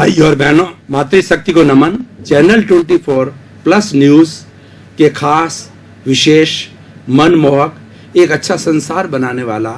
भाई और बहनों, मातृशक्ति को नमन। चैनल 24+ न्यूज के खास विशेष मनमोहक, एक अच्छा संसार बनाने वाला,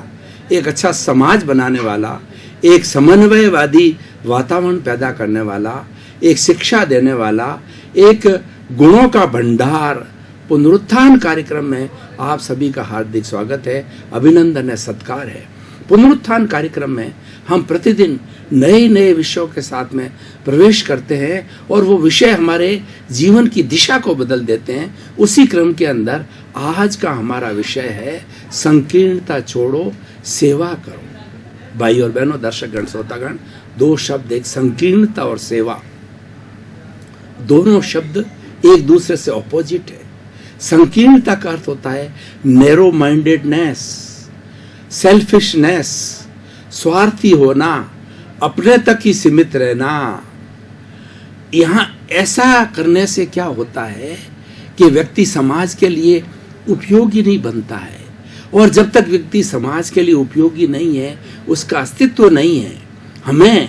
एक अच्छा समाज बनाने वाला, एक समन्वयवादी वातावरण पैदा करने वाला, एक शिक्षा देने वाला, एक गुणों का भंडार पुनरुत्थान कार्यक्रम में आप सभी का हार्दिक स्वागत है, अभिनंदन है, सत्कार है। पुनरुत्थान कार्यक्रम में हम प्रतिदिन नए नए विषयों के साथ में प्रवेश करते हैं और वो विषय हमारे जीवन की दिशा को बदल देते हैं। उसी क्रम के अंदर आज का हमारा विषय है संकीर्णता छोड़ो, सेवा करो। भाई और बहनों, दर्शकगण, श्रोतागण, दो शब्द, एक संकीर्णता और सेवा, दोनों शब्द एक दूसरे से ऑपोजिट है। संकीर्णता का अर्थ होता है नैरो माइंडेडनेस, सेल्फिशनेस, स्वार्थी होना, अपने तक ही सीमित रहना। यहाँ ऐसा करने से क्या होता है कि व्यक्ति समाज के लिए उपयोगी नहीं बनता है, और जब तक व्यक्ति समाज के लिए उपयोगी नहीं है, उसका अस्तित्व नहीं है। हमें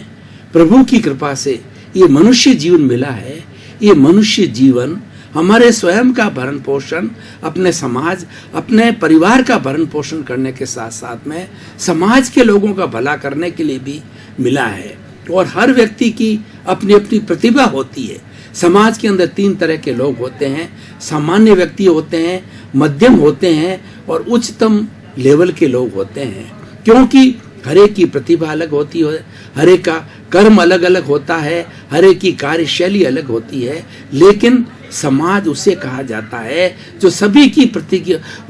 प्रभु की कृपा से ये मनुष्य जीवन मिला है। ये मनुष्य जीवन हमारे स्वयं का भरण पोषण, अपने समाज, अपने परिवार का भरण पोषण करने के साथ साथ में समाज के लोगों का भला करने के लिए भी मिला है। और हर व्यक्ति की अपनी अपनी प्रतिभा होती है। समाज के अंदर 3 तरह के लोग होते हैं। सामान्य व्यक्ति होते हैं, मध्यम होते हैं और उच्चतम लेवल के लोग होते हैं। क्योंकि हर एक की प्रतिभा अलग होती है, हर एक का कर्म अलग अलग होता है, हर एक की कार्यशैली अलग होती है। लेकिन समाज उसे कहा जाता है जो सभी की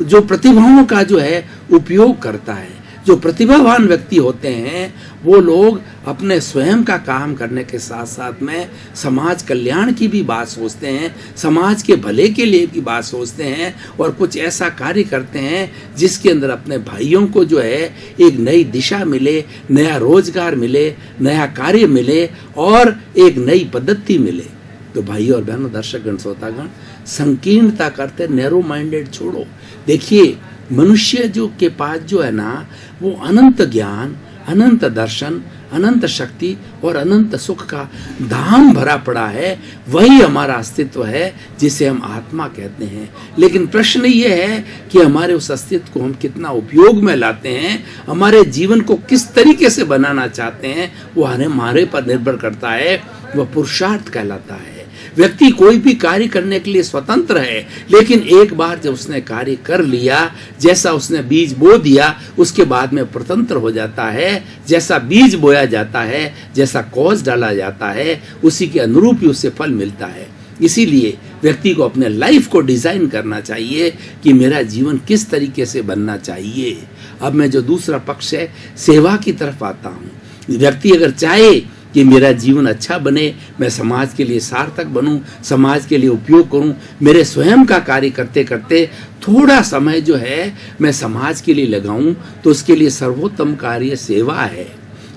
जो प्रतिभाओं का जो है उपयोग करता है। जो प्रतिभावान व्यक्ति होते हैं वो लोग अपने स्वयं का काम करने के साथ साथ में समाज कल्याण की भी बात सोचते हैं, समाज के भले के लिए भी बात सोचते हैं और कुछ ऐसा कार्य करते हैं जिसके अंदर अपने भाइयों को जो है एक नई दिशा मिले, नया रोजगार मिले, नया कार्य मिले और एक नई पद्धति मिले। तो भाई और बहनों, दर्शकगण, श्रोतागण, संकीर्णता करते नैरो माइंडेड छोड़ो। देखिए, मनुष्य जो के पास जो है ना, वो अनंत ज्ञान, अनंत दर्शन, अनंत शक्ति और अनंत सुख का धाम भरा पड़ा है। वही हमारा अस्तित्व है जिसे हम आत्मा कहते हैं। लेकिन प्रश्न ये है कि हमारे उस अस्तित्व को हम कितना उपयोग में लाते हैं, हमारे जीवन को किस तरीके से बनाना चाहते हैं, वो हमारे पर निर्भर करता है। वह पुरुषार्थ कहलाता है। व्यक्ति कोई भी कार्य करने के लिए स्वतंत्र है, लेकिन एक बार जब उसने कार्य कर लिया, जैसा उसने बीज बो दिया, उसके बाद में स्वतंत्र हो जाता है। जैसा बीज बोया जाता है, जैसा कौज डाला जाता है, उसी के अनुरूप ही उससे फल मिलता है। इसीलिए व्यक्ति को अपने लाइफ को डिजाइन करना चाहिए कि मेरा जीवन किस तरीके से बनना चाहिए। अब मैं जो दूसरा पक्ष है, सेवा की तरफ आता हूँ। व्यक्ति अगर चाहे कि मेरा जीवन अच्छा बने, मैं समाज के लिए सार्थक बनूं, समाज के लिए उपयोग करूं, मेरे स्वयं का कार्य करते करते थोड़ा समय जो है मैं समाज के लिए लगाऊं, तो उसके लिए सर्वोत्तम कार्य सेवा है।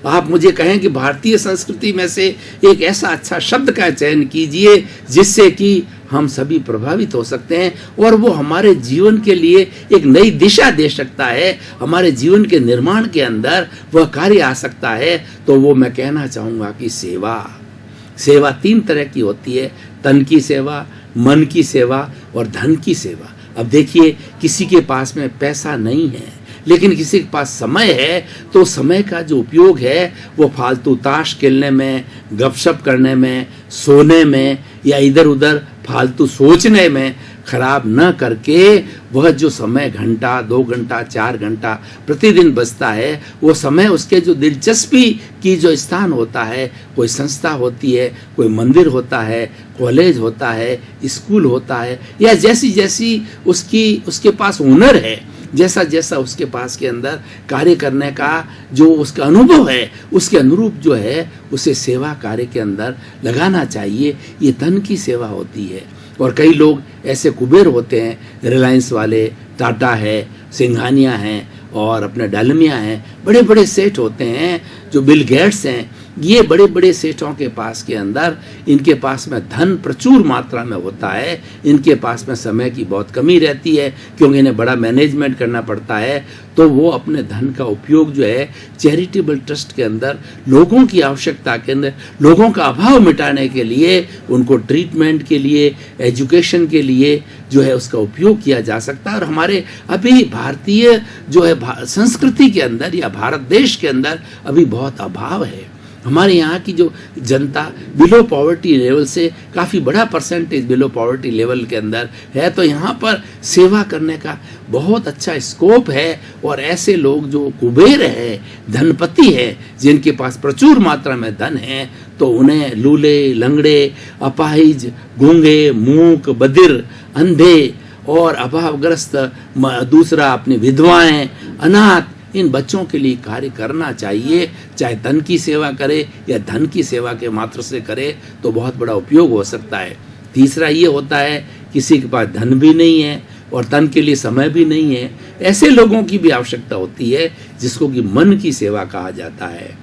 आप मुझे कहें कि भारतीय संस्कृति में से एक ऐसा अच्छा शब्द का चयन कीजिए जिससे कि हम सभी प्रभावित हो सकते हैं और वो हमारे जीवन के लिए एक नई दिशा दे सकता है, हमारे जीवन के निर्माण के अंदर वह कार्य आ सकता है। तो वो मैं कहना चाहूँगा कि सेवा 3 तरह की होती है, तन की सेवा, मन की सेवा और धन की सेवा। अब देखिए, किसी के पास में पैसा नहीं है लेकिन किसी के पास समय है, तो समय का जो उपयोग है वो फालतू ताश खेलने में, गपशप करने में, सोने में या इधर उधर फालतू सोचने में खराब न करके वह जो समय घंटा, 2 घंटा, 4 घंटा प्रतिदिन बचता है, वो समय उसके जो दिलचस्पी की जो स्थान होता है, कोई संस्था होती है, कोई मंदिर होता है, कॉलेज होता है, स्कूल होता है, या जैसी जैसी उसके पास हुनर है, जैसा जैसा उसके पास के अंदर कार्य करने का जो उसका अनुभव है, उसके अनुरूप जो है उसे सेवा कार्य के अंदर लगाना चाहिए। ये धन की सेवा होती है। और कई लोग ऐसे कुबेर होते हैं, रिलायंस वाले, टाटा है, सिंघानिया हैं और अपने डालमिया हैं, बड़े बड़े सेठ होते हैं जो बिल गेट्स हैं, ये बड़े बड़े सेठों के पास के अंदर इनके पास में धन प्रचुर मात्रा में होता है, इनके पास में समय की बहुत कमी रहती है क्योंकि इन्हें बड़ा मैनेजमेंट करना पड़ता है। तो वो अपने धन का उपयोग जो है चैरिटेबल ट्रस्ट के अंदर लोगों की आवश्यकता के अंदर, लोगों का अभाव मिटाने के लिए, उनको ट्रीटमेंट के लिए, एजुकेशन के लिए जो है उसका उपयोग किया जा सकता है। और हमारे अभी भारतीय जो है संस्कृति के अंदर या भारत देश के अंदर अभी बहुत अभाव है। हमारे यहाँ की जो जनता बिलो पॉवर्टी लेवल से काफ़ी बड़ा परसेंटेज बिलो पॉवर्टी लेवल के अंदर है, तो यहाँ पर सेवा करने का बहुत अच्छा स्कोप है। और ऐसे लोग जो कुबेर है, धनपति है, जिनके पास प्रचुर मात्रा में धन है, तो उन्हें लूले, लंगड़े, अपाहिज, गूंगे, मूक, बधिर, अंधे और अभावग्रस्त, दूसरा अपनी विधवाएं, अनाथ, इन बच्चों के लिए कार्य करना चाहिए। चाहे तन की सेवा करे या धन की सेवा के मात्र से करे तो बहुत बड़ा उपयोग हो सकता है। तीसरा ये होता है किसी के पास धन भी नहीं है और तन के लिए समय भी नहीं है, ऐसे लोगों की भी आवश्यकता होती है जिसको कि मन की सेवा कहा जाता है।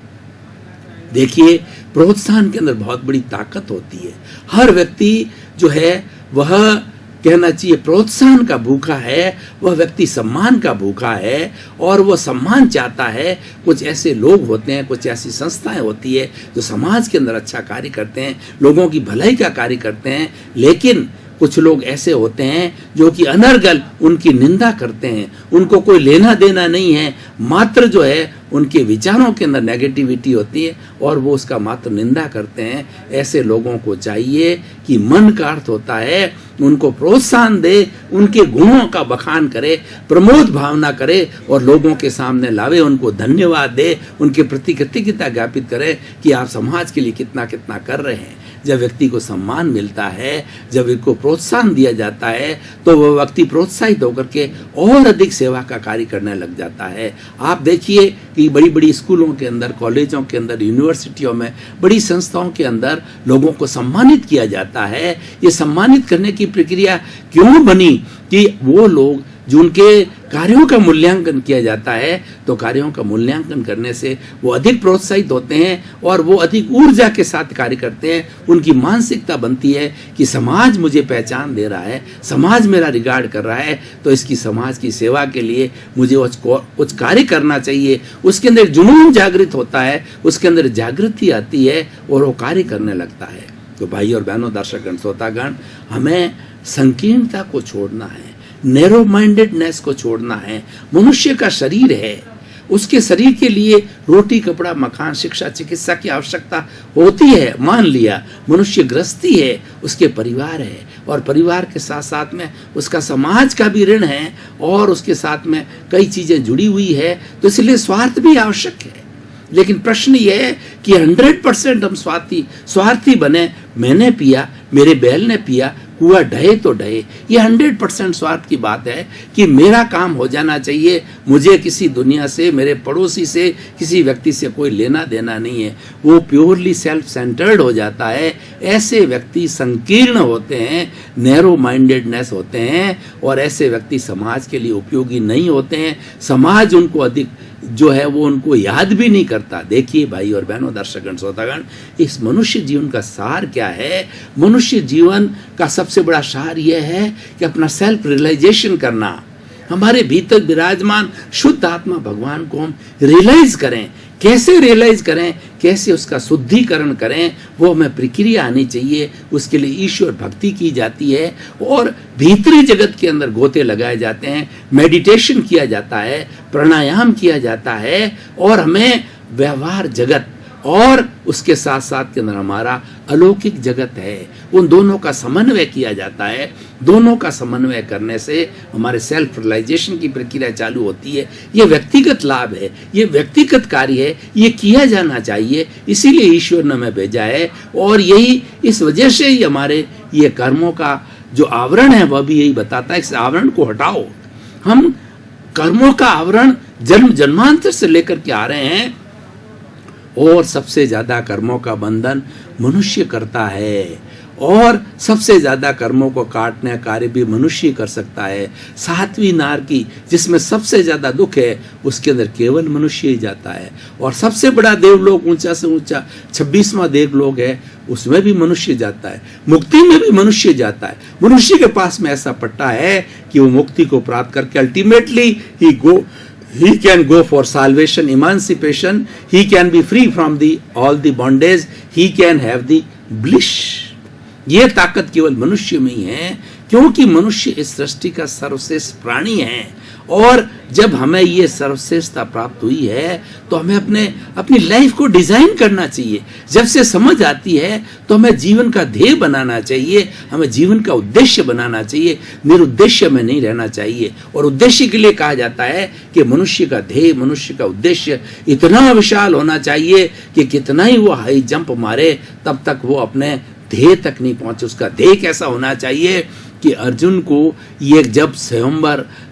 देखिए, प्रोत्साहन के अंदर बहुत बड़ी ताकत होती है। हर व्यक्ति जो है वह कहना चाहिए प्रोत्साहन का भूखा है, वह व्यक्ति सम्मान का भूखा है और वह सम्मान चाहता है। कुछ ऐसे लोग होते हैं, कुछ ऐसी संस्थाएं होती है जो समाज के अंदर अच्छा कार्य करते हैं, लोगों की भलाई का कार्य करते हैं, लेकिन कुछ लोग ऐसे होते हैं जो कि अनर्गल उनकी निंदा करते हैं, उनको कोई लेना देना नहीं है, मात्र जो है उनके विचारों के अंदर नेगेटिविटी होती है और वो उसका मात्र निंदा करते हैं। ऐसे लोगों को चाहिए कि मन का अर्थ होता है उनको प्रोत्साहन दे, उनके गुणों का बखान करे, प्रमोद भावना करे और लोगों के सामने लावे, उनको धन्यवाद दे, उनके प्रति कृतज्ञता ज्ञापित करे कि आप समाज के लिए कितना कितना कर रहे हैं। जब व्यक्ति को सम्मान मिलता है, जब इनको प्रोत्साहन दिया जाता है, तो वह व्यक्ति प्रोत्साहित होकर के और अधिक सेवा का कार्य करने लग जाता है। आप देखिए कि बड़ी बड़ी स्कूलों के अंदर, कॉलेजों के अंदर, यूनिवर्सिटियों में, बड़ी संस्थाओं के अंदर लोगों को सम्मानित किया जाता है। ये सम्मानित करने की प्रक्रिया क्यों बनी कि वो लोग जिनके कार्यों का मूल्यांकन किया जाता है, तो कार्यों का मूल्यांकन करने से वो अधिक प्रोत्साहित होते हैं और वो अधिक ऊर्जा के साथ कार्य करते हैं। उनकी मानसिकता बनती है कि समाज मुझे पहचान दे रहा है, समाज मेरा रिगार्ड कर रहा है, तो इसकी समाज की सेवा के लिए मुझे कुछ कार्य करना चाहिए। उसके अंदर जुनून जागृत होता है, उसके अंदर जागृति आती है और वो कार्य करने लगता है। तो भाई और बहनों, दर्शकगण, श्रोतागण, हमें संकीर्णता को छोड़ना है, नैरो माइंडेडनेस को छोड़ना है। मनुष्य का शरीर है, उसके शरीर के लिए रोटी, कपड़ा, मकान, शिक्षा, चिकित्सा की आवश्यकता होती है, मान लिया। मनुष्य गृहस्थी है, उसके परिवार है और परिवार के साथ साथ में उसका समाज का भी ऋण है और उसके साथ में कई चीजें जुड़ी हुई है, तो इसलिए स्वार्थ भी आवश्यक है। लेकिन प्रश्न यह है कि 100% हम स्वार्थी बने, मैंने पिया, मेरे बैल ने पिया, कुआ ढहे तो ढहे, ये 100% स्वार्थ की बात है कि मेरा काम हो जाना चाहिए, मुझे किसी दुनिया से, मेरे पड़ोसी से, किसी व्यक्ति से कोई लेना देना नहीं है। वो प्योरली सेल्फ सेंटर्ड हो जाता है। ऐसे व्यक्ति संकीर्ण होते हैं, नैरो माइंडेडनेस होते हैं और ऐसे व्यक्ति समाज के लिए उपयोगी नहीं होते हैं। समाज उनको अधिक जो है वो उनको याद भी नहीं करता। देखिए भाई और बहनों, दर्शकगण, श्रोतागण, इस मनुष्य जीवन का सार क्या है? मनुष्य जीवन का सबसे बड़ा सार यह है कि अपना सेल्फ रियलाइजेशन करना। हमारे भीतर विराजमान शुद्ध आत्मा भगवान को हम रियलाइज करें। कैसे रियलाइज करें, कैसे उसका शुद्धिकरण करें, वो हमें प्रक्रिया आनी चाहिए। उसके लिए ईश्वर भक्ति की जाती है और भीतरी जगत के अंदर गोते लगाए जाते हैं, मेडिटेशन किया जाता है, प्राणायाम किया जाता है और हमें व्यवहार जगत और उसके साथ साथ के अंदर हमारा अलौकिक जगत है, उन दोनों का समन्वय किया जाता है। दोनों का समन्वय करने से हमारे सेल्फ रियलाइजेशन की प्रक्रिया चालू होती है। ये व्यक्तिगत लाभ है, ये व्यक्तिगत कार्य है, ये किया जाना चाहिए। इसीलिए ईश्वर ने हमें भेजा है और यही इस वजह से ही हमारे ये कर्मों का जो आवरण है वह भी यही बताता है, इस आवरण को हटाओ। हम कर्मों का आवरण जन्म जन्मांतर से लेकर के आ रहे हैं और सबसे ज्यादा कर्मों का बंधन मनुष्य करता है और सबसे ज्यादा कर्मों को काटने का कार्य भी मनुष्य कर सकता है। सातवीं नार की, जिसमें सबसे ज्यादा दुख है, उसके अंदर केवल मनुष्य ही जाता है। और सबसे बड़ा देवलोक, ऊंचा से ऊंचा 26वां देवलोक है, उसमें भी मनुष्य जाता है। मुक्ति में भी मनुष्य जाता है। मनुष्य के पास में ऐसा पट्टा है कि वो मुक्ति को प्राप्त करके ultimately he can go for salvation, emancipation, he can be free from all the bondage, he can have the bliss. ये ताकत केवल मनुष्य में ही है, क्योंकि मनुष्य इस सृष्टि का सर्वश्रेष्ठ प्राणी है। और जब हमें ये सर्वश्रेष्ठता प्राप्त हुई है तो हमें अपनी लाइफ को डिजाइन करना चाहिए। जब से समझ आती है तो हमें जीवन का ध्येय बनाना चाहिए, हमें जीवन का उद्देश्य बनाना चाहिए, निरुद्देश्य में नहीं रहना चाहिए। और उद्देश्य के लिए कहा जाता है कि मनुष्य का ध्येय, मनुष्य का उद्देश्य इतना विशाल होना चाहिए कि कितना ही वो हाई जंप मारे तब तक वो अपने ध्येय तक नहीं पहुंचे। उसका ध्येय कैसा होना चाहिए कि अर्जुन को ये जब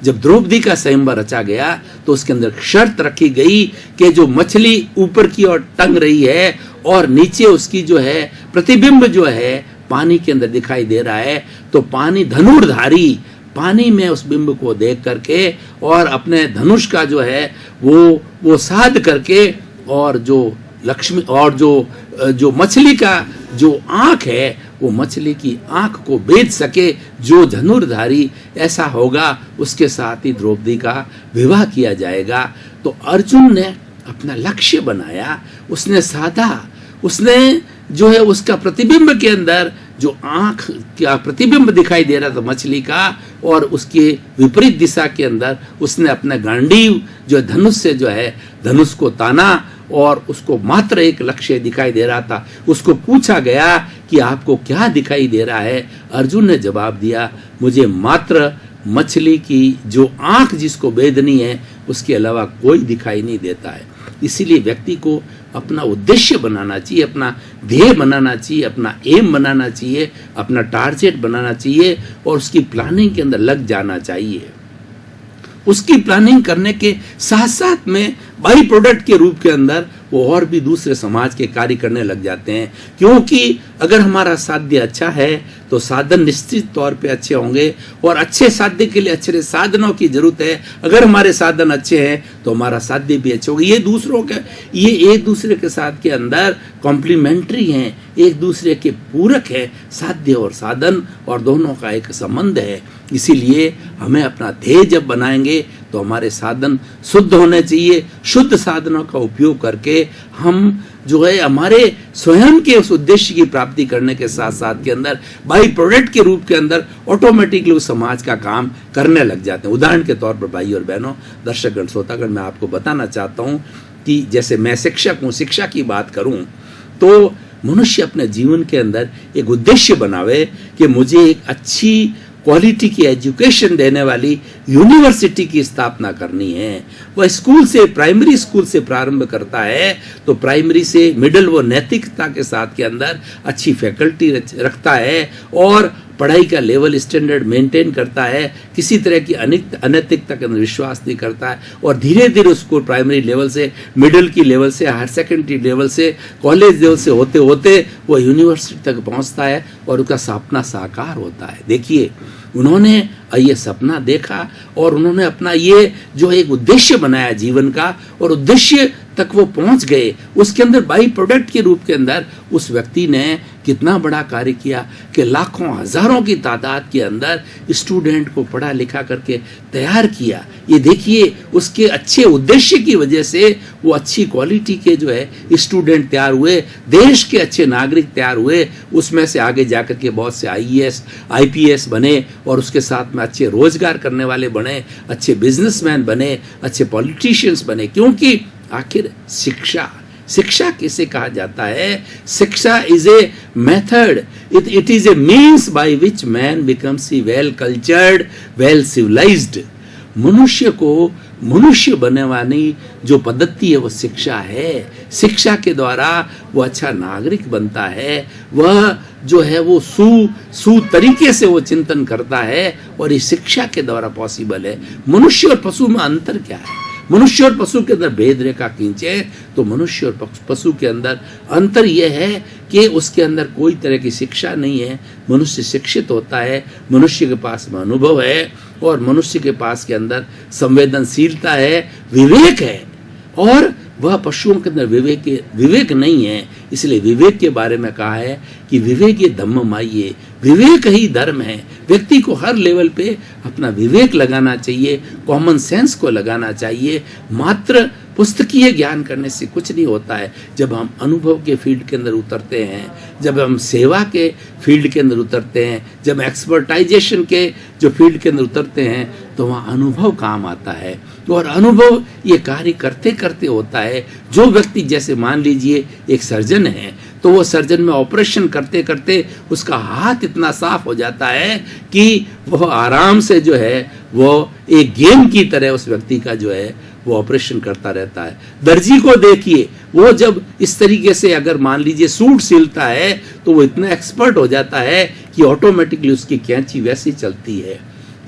द्रौपदी का स्वयंवर रचा गया तो उसके अंदर शर्त रखी गई कि जो मछली ऊपर की ओर टंग रही है और नीचे उसकी जो है प्रतिबिंब जो है पानी के अंदर दिखाई दे रहा है, तो पानी धनुर्धारी पानी में उस बिंब को देख करके और अपने धनुष का जो है वो साध करके, और जो लक्ष्मी और जो मछली का जो आंख है वो मछली की आंख को भेद सके, जो धनुर्धारी ऐसा होगा उसके साथ ही द्रौपदी का विवाह किया जाएगा। तो अर्जुन ने अपना लक्ष्य बनाया, उसने साधा, उसने जो है उसका प्रतिबिंब के अंदर जो आंख का प्रतिबिंब दिखाई दे रहा था मछली का, और उसके विपरीत दिशा के अंदर उसने अपना गांडीव जो धनुष से जो है धनुष को ताना, और उसको मात्र एक लक्ष्य दिखाई दे रहा था। उसको पूछा गया कि आपको क्या दिखाई दे रहा है? अर्जुन ने जवाब दिया, मुझे मात्र मछली की जो आंख जिसको भेदनी है उसके अलावा कोई दिखाई नहीं देता है। इसीलिए व्यक्ति को अपना उद्देश्य बनाना चाहिए, अपना ध्येय बनाना चाहिए, अपना एम बनाना चाहिए, अपना टारगेट बनाना चाहिए और उसकी प्लानिंग के अंदर लग जाना चाहिए। उसकी प्लानिंग करने के साथ साथ में बाई प्रोडक्ट के रूप के अंदर वो और भी दूसरे समाज के कार्य करने लग जाते हैं, क्योंकि अगर हमारा साध्य अच्छा है तो साधन निश्चित तौर पे अच्छे होंगे, और अच्छे साध्य के लिए अच्छे साधनों की जरूरत है। अगर हमारे साधन अच्छे हैं तो हमारा साध्य भी अच्छे होगा। ये एक दूसरे के साथ के अंदर कॉम्प्लीमेंट्री हैं, एक दूसरे के पूरक है साध्य और साधन, और दोनों का एक संबंध है। इसीलिए हमें अपना ध्येय जब बनाएंगे तो हमारे साधन शुद्ध होने चाहिए। शुद्ध साधनों का उपयोग करके हम जो है हमारे स्वयं के उस उद्देश्य की प्राप्ति करने के साथ साथ के अंदर बाई प्रोडक्ट के रूप के अंदर ऑटोमेटिकली उस समाज का काम करने लग जाते हैं। उदाहरण के तौर पर भाई और बहनों, दर्शकगण, श्रोतागण, मैं आपको बताना चाहता हूँ कि जैसे मैं शिक्षक हूँ, शिक्षा की बात करूँ तो मनुष्य अपने जीवन के अंदर एक उद्देश्य बनावे कि मुझे एक अच्छी क्वालिटी की एजुकेशन देने वाली यूनिवर्सिटी की स्थापना करनी है। वह स्कूल से, प्राइमरी स्कूल से प्रारंभ करता है, तो प्राइमरी से मिडिल वो नैतिकता के साथ के अंदर अच्छी फैकल्टी रखता है और पढ़ाई का लेवल स्टैंडर्ड मेंटेन करता है, किसी तरह की अनैतिकता के अंदर विश्वास नहीं करता है, और धीरे धीरे उसको प्राइमरी लेवल से, मिडिल की लेवल से, हायर सेकेंडरी लेवल से, कॉलेज लेवल से होते होते वो यूनिवर्सिटी तक पहुंचता है और उसका सपना साकार होता है। देखिए, उन्होंने ये सपना देखा और उन्होंने अपना ये जो एक उद्देश्य बनाया जीवन का, और उद्देश्य तक वो पहुंच गए। उसके अंदर बाई प्रोडक्ट के रूप के अंदर उस व्यक्ति ने कितना बड़ा कार्य किया कि लाखों हजारों की तादाद के अंदर स्टूडेंट को पढ़ा लिखा करके तैयार किया। ये देखिए, उसके अच्छे उद्देश्य की वजह से वो अच्छी क्वालिटी के जो है स्टूडेंट तैयार हुए, देश के अच्छे नागरिक तैयार हुए, उसमें से आगे जाकर के बहुत से IAS IPS बने, और उसके साथ में अच्छे रोजगार करने वाले बने, अच्छे बिजनेसमैन बने, अच्छे पॉलिटिशियंस बने। क्योंकि आखिर शिक्षा किसे कहा जाता है? शिक्षा is a method, it is a means by which man becomes well cultured, well civilised. मनुष्य को मनुष्य बनने वाली जो पद्धति है वो शिक्षा है। शिक्षा के द्वारा वो अच्छा नागरिक बनता है, वह जो है वो सु तरीके से वो चिंतन करता है, और इस शिक्षा के द्वारा पॉसिबल है। मनुष्य और पशु में अंतर क्या है? मनुष्य और पशु के अंदर भेद रेखा खींचे तो मनुष्य और पशु के अंदर अंतर यह है कि उसके अंदर कोई तरह की शिक्षा नहीं है। मनुष्य शिक्षित होता है, मनुष्य के पास में अनुभव है और मनुष्य के पास के अंदर संवेदनशीलता है, विवेक है, और वह पशुओं के अंदर विवेक नहीं है। इसलिए विवेक के बारे में कहा है कि विवेक ये धम्ममाइये, विवेक ही धर्म है। व्यक्ति को हर लेवल पे अपना विवेक लगाना चाहिए, कॉमन सेंस को लगाना चाहिए। मात्र पुस्तकीय ज्ञान करने से कुछ नहीं होता है। जब हम अनुभव के फील्ड के अंदर उतरते हैं, जब हम सेवा के फील्ड के अंदर उतरते हैं, जब एक्सपर्टाइजेशन के जो फील्ड के अंदर उतरते हैं, तो वहाँ अनुभव काम आता है। और अनुभव ये कार्य करते करते होता है। जो व्यक्ति, जैसे मान लीजिए एक सर्जन है, तो वो सर्जन में ऑपरेशन करते करते उसका हाथ इतना साफ हो जाता है कि वह आराम से जो है वो एक गेम की तरह उस व्यक्ति का जो है वो ऑपरेशन करता रहता है। दर्जी को देखिए, वो जब इस तरीके से अगर मान लीजिए सूट सिलता है तो वो इतना एक्सपर्ट हो जाता है कि ऑटोमेटिकली उसकी कैंची वैसी चलती है।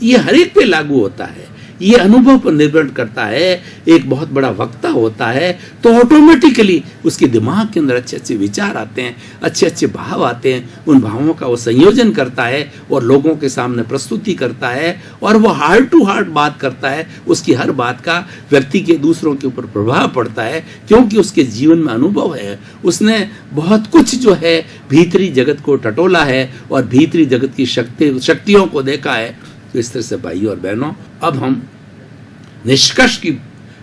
ये हर एक पे लागू होता है, ये अनुभव पर निर्भर करता है। एक बहुत बड़ा वक्ता होता है तो ऑटोमेटिकली उसके दिमाग के अंदर अच्छे अच्छे विचार आते हैं, अच्छे अच्छे भाव आते हैं। उन भावों का वो संयोजन करता है और लोगों के सामने प्रस्तुति करता है, और वो हार्ट टू हार्ट बात करता है। उसकी हर बात का व्यक्ति के दूसरों के ऊपर प्रभाव पड़ता है, क्योंकि उसके जीवन में अनुभव है। उसने बहुत कुछ जो है भीतरी जगत को टटोला है और भीतरी जगत की शक्तियों को देखा है। तो इस तरह से भाइयों और बहनों, अब हम निष्कर्ष की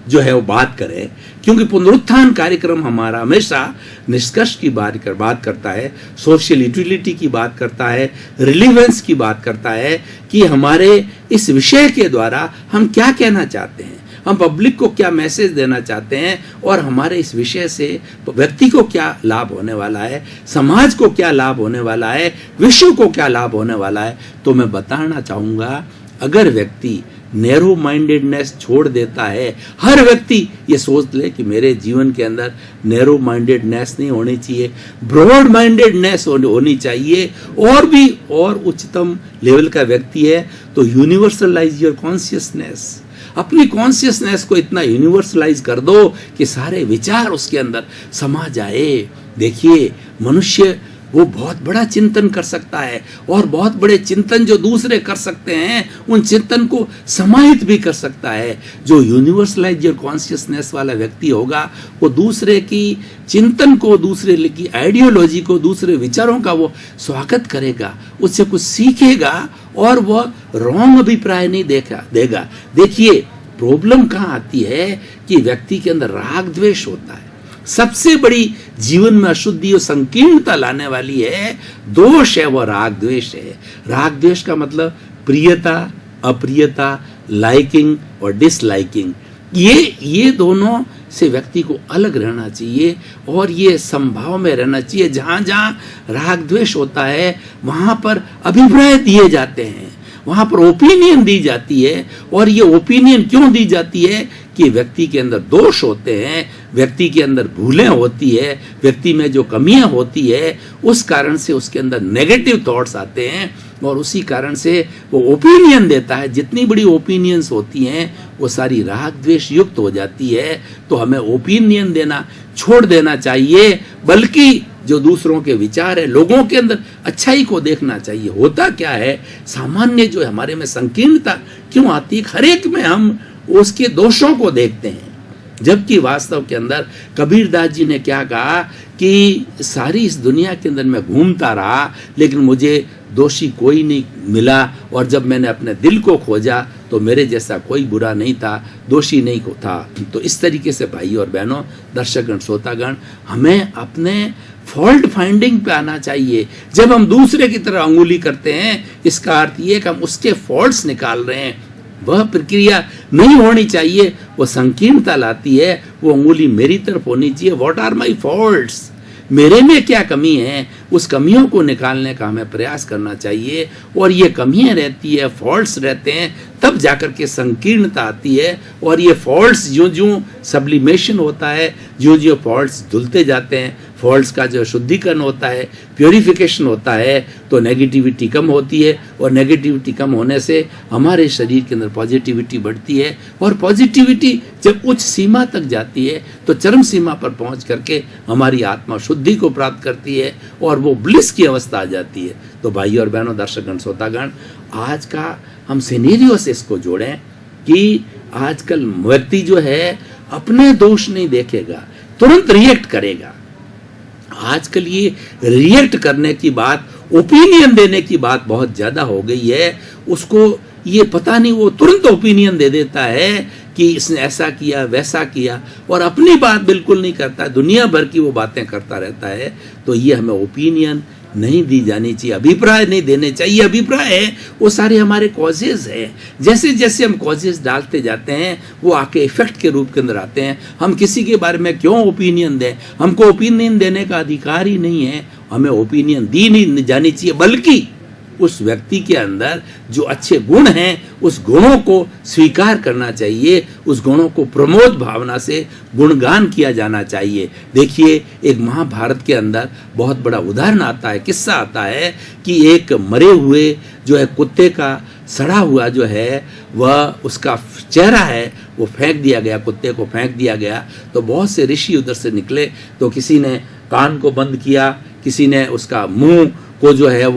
जो है वो बात करें, क्योंकि पुनरुत्थान कार्यक्रम हमारा हमेशा निष्कर्ष की बात करता है, सोशल यूटिलिटी की बात करता है, रिलीवेंस की बात करता है कि हमारे इस विषय के द्वारा हम क्या कहना चाहते हैं, हम पब्लिक को क्या मैसेज देना चाहते हैं, और हमारे इस विषय से व्यक्ति को क्या लाभ होने वाला है, समाज को क्या लाभ होने वाला है, विश्व को क्या लाभ होने वाला है। तो मैं बताना चाहूँगा, अगर व्यक्ति नैरो माइंडेडनेस छोड़ देता है, हर व्यक्ति ये सोच ले कि मेरे जीवन के अंदर नैरो माइंडेडनेस नहीं होनी चाहिए, ब्रॉड माइंडेडनेस होनी चाहिए, और उच्चतम लेवल का व्यक्ति है, तो यूनिवर्सलाइज योर कॉन्शियसनेस। अपनी कॉन्शियसनेस को इतना यूनिवर्सलाइज कर दो कि सारे विचार उसके अंदर समा जाए। देखिए, मनुष्य वो बहुत बड़ा चिंतन कर सकता है, और बहुत बड़े चिंतन जो दूसरे कर सकते हैं उन चिंतन को समाहित भी कर सकता है। जो यूनिवर्सलाइज योर कॉन्शियसनेस वाला व्यक्ति होगा, वो दूसरे की चिंतन को, दूसरे की आइडियोलॉजी को, दूसरे विचारों का वो स्वागत करेगा, उससे कुछ सीखेगा, और वह रॉन्ग अभिप्राय नहीं देगा। देखिए, प्रॉब्लम कहाँ आती है कि व्यक्ति के अंदर राग द्वेष होता है। सबसे बड़ी जीवन में अशुद्धि और संकीर्णता लाने वाली है, दोष है, वो राग द्वेष है। राग द्वेष का मतलब प्रियता, अप्रियता, लाइकिंग और डिसलाइकिंग, ये दोनों से व्यक्ति को अलग रहना चाहिए, और ये संभाव में रहना चाहिए। जहाँ जहाँ राग द्वेष होता है वहाँ पर अभिप्राय दिए जाते हैं, वहाँ पर ओपिनियन दी जाती है। और ये ओपिनियन क्यों दी जाती है कि व्यक्ति के अंदर दोष होते हैं, व्यक्ति के अंदर भूलें होती है, व्यक्ति में जो कमियां होती है, उस कारण से उसके अंदर नेगेटिव थॉट्स आते हैं, और उसी कारण से वो ओपिनियन देता है। जितनी बड़ी ओपिनियंस होती हैं वो सारी राग द्वेष युक्त हो जाती है। तो हमें ओपिनियन देना छोड़ देना चाहिए, बल्कि जो दूसरों के विचार है, लोगों के अंदर अच्छाई को देखना चाहिए। होता क्या है, सामान्य जो हमारे में संकीर्णता क्यों आती है, हर एक में हम उसके दोषों को देखते हैं, जबकि वास्तव के अंदर कबीरदास जी ने क्या कहा कि सारी इस दुनिया के अंदर मैं घूमता रहा, लेकिन मुझे दोषी कोई नहीं मिला, और जब मैंने अपने दिल को खोजा तो मेरे जैसा कोई बुरा नहीं था, दोषी नहीं को था। तो इस तरीके से भाई और बहनों, दर्शकगण, श्रोतागण, हमें अपने फॉल्ट फाइंडिंग पे आना चाहिए। जब हम दूसरे की तरह अंगुली करते हैं, इसका अर्थ ये कि हम उसके फॉल्ट्स निकाल रहे हैं। वह प्रक्रिया नहीं होनी चाहिए, वो संकीर्णता लाती है। वो अंगुली मेरी तरफ होनी चाहिए, व्हाट आर माई फॉल्ट्स, मेरे में क्या कमी है, उस कमियों को निकालने का हमें प्रयास करना चाहिए। और ये कमियां रहती है, फॉल्ट्स रहते हैं, तब जाकर के संकीर्णता आती है। और ये फॉल्ट्स ज्यों ज्यों सब्लिमेशन होता है, ज्यों ज्यों फॉल्ट्स धुलते जाते हैं, फॉल्ट्स का जो शुद्धिकरण होता है, प्योरिफिकेशन होता है, तो नेगेटिविटी कम होती है और नेगेटिविटी कम होने से हमारे शरीर के अंदर पॉजिटिविटी बढ़ती है और पॉजिटिविटी जब उच्च सीमा तक जाती है तो चरम सीमा पर पहुंच करके हमारी आत्मा शुद्धि को प्राप्त करती है और वो ब्लिस की अवस्था आ जाती है। तो भाई और बहनों, दर्शकगण, श्रोतागण, आज का हम सिनेरियो से इसको जोड़ें कि आजकल व्यक्ति जो है अपने दोष नहीं देखेगा, तुरंत रिएक्ट करेगा। आजकल ये रिएक्ट करने की बात, ओपिनियन देने की बात बहुत ज्यादा हो गई है। उसको ये पता नहीं, वो तुरंत ओपिनियन दे देता है कि इसने ऐसा किया वैसा किया और अपनी बात बिल्कुल नहीं करता, दुनिया भर की वो बातें करता रहता है। तो ये हमें ओपिनियन नहीं दी जानी चाहिए, अभिप्राय नहीं देने चाहिए। अभिप्राय है वो सारे हमारे कॉजेज हैं। जैसे जैसे हम कॉजेज डालते जाते हैं वो आके इफेक्ट के रूप के अंदर आते हैं। हम किसी के बारे में क्यों ओपिनियन दें? हमको ओपिनियन देने का अधिकार ही नहीं है। हमें ओपिनियन दी नहीं जानी चाहिए, बल्कि उस व्यक्ति के अंदर जो अच्छे गुण हैं उस गुणों को स्वीकार करना चाहिए, उस गुणों को प्रमोद भावना से गुणगान किया जाना चाहिए। देखिए, एक महाभारत के अंदर बहुत बड़ा उदाहरण आता है, किस्सा आता है कि एक मरे हुए जो है कुत्ते का सड़ा हुआ जो है वह उसका चेहरा है वो फेंक दिया गया, कुत्ते को फेंक दिया गया। तो बहुत से ऋषि उधर से निकले, तो किसी ने कान को बंद किया, किसी ने उसका मुंह को जो है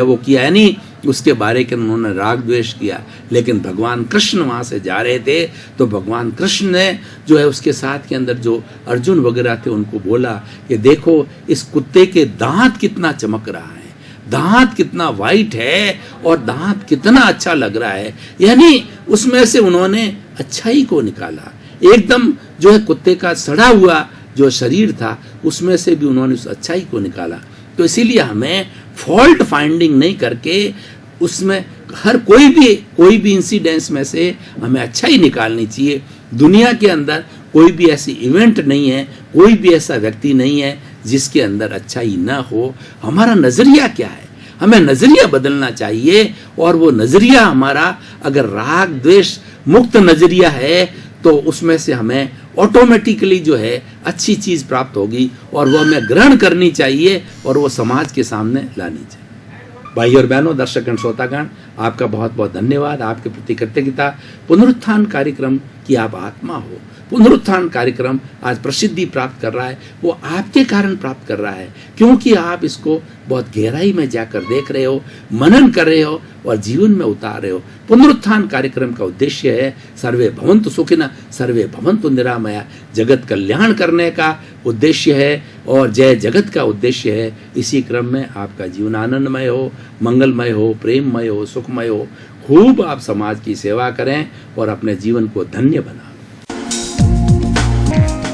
वो किया, यानी उसके बारे के उन्होंने राग द्वेष किया। लेकिन भगवान कृष्ण वहां से जा रहे थे तो भगवान कृष्ण ने जो है उसके साथ के अंदर जो अर्जुन वगैरह थे उनको बोला कि देखो इस कुत्ते के दांत कितना चमक रहा है, दांत कितना वाइट है और दांत कितना अच्छा लग रहा है। यानी उसमें से उन्होंने अच्छाई को निकाला। एकदम जो है कुत्ते का सड़ा हुआ जो शरीर था उसमें से भी उन्होंने उस अच्छाई को निकाला। तो इसीलिए हमें फॉल्ट फाइंडिंग नहीं करके उसमें हर कोई भी इंसिडेंस में से हमें अच्छाई निकालनी चाहिए। दुनिया के अंदर कोई भी ऐसी इवेंट नहीं है, कोई भी ऐसा व्यक्ति नहीं है जिसके अंदर अच्छाई ना हो। हमारा नजरिया क्या है? हमें नजरिया बदलना चाहिए और वो नजरिया हमारा अगर राग द्वेष मुक्त नजरिया है तो उसमें से हमें ऑटोमेटिकली जो है अच्छी चीज प्राप्त होगी और वो हमें ग्रहण करनी चाहिए और वो समाज के सामने लानी चाहिए। भाई और बहनों, दर्शकगण, श्रोतागण, आपका बहुत बहुत धन्यवाद। आपके प्रति कृतज्ञता। पुनरुत्थान कार्यक्रम की आप आत्मा हो। पुनरुत्थान कार्यक्रम आज प्रसिद्धि प्राप्त कर रहा है, वो आपके कारण प्राप्त कर रहा है, क्योंकि आप इसको बहुत गहराई में जाकर देख रहे हो, मनन कर रहे हो और जीवन में उतार रहे हो। पुनरुत्थान कार्यक्रम का उद्देश्य है सर्वे भवन्तु सुखिनः सर्वे भवन्तु निरामया, जगत कल्याण करने का उद्देश्य है और जय जगत का उद्देश्य है। इसी क्रम में आपका जीवन आनंदमय हो, मंगलमय हो, प्रेममय हो, सुखमय हो। खूब आप समाज की सेवा करें और अपने जीवन को धन्य बनाएं।